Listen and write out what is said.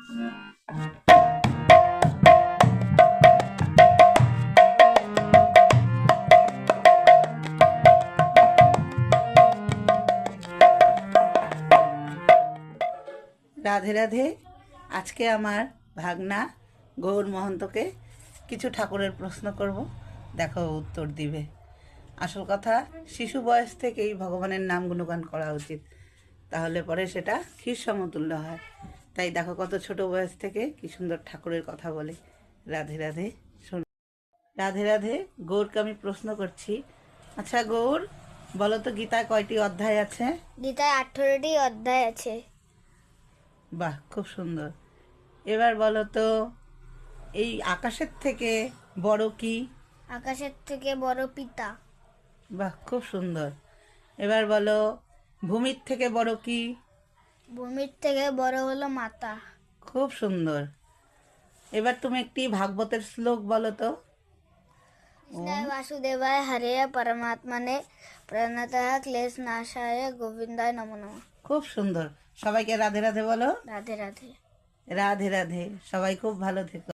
রাধে রাধে। আজকে আমার ভাগনা গৌর মহন্তকে কিছু ঠাকুরের প্রশ্ন করব, দেখো উত্তর দিবে। আসল কথা, শিশু বয়স থেকেই ভগবানের নাম গুণগান করা উচিত, তাহলে পরে সেটা ক্ষীর সমতুল্য হয়। তাই দেখো কত ছোট বয়স থেকে কি সুন্দর ঠাকুরের কথা বলে। রাধে রাধে। শোন, রাধে রাধে। গৌরকে আমি প্রশ্ন করছি, আচ্ছা গৌর, বলো তো গীতায় কয়টি অধ্যায় আছে? গীতায় 18টি অধ্যায় আছে। বাহ, খুব সুন্দর। এবার বলো তো, এই আকাশের থেকে বড় কি? আকাশের থেকে বড় পিতা। বাহ, খুব সুন্দর। এবার বলো, ভূমির থেকে বড় কি? ভূমির থেকে বড় হলো মাতা। খুব সুন্দর। এবার তুমি একটি ভাগবতের শ্লোক বলো তো। কৃষ্ণায় বাসুদেবায় হরে পরমাত্মনে প্রণতঃ ক্লেশ নাশায় গোবিন্দায় নমো নমঃ। খুব সুন্দর। সবাইকে রাধে রাধে বলো। রাধে রাধে। রাধে রাধে। সবাই খুব ভালো থেকো।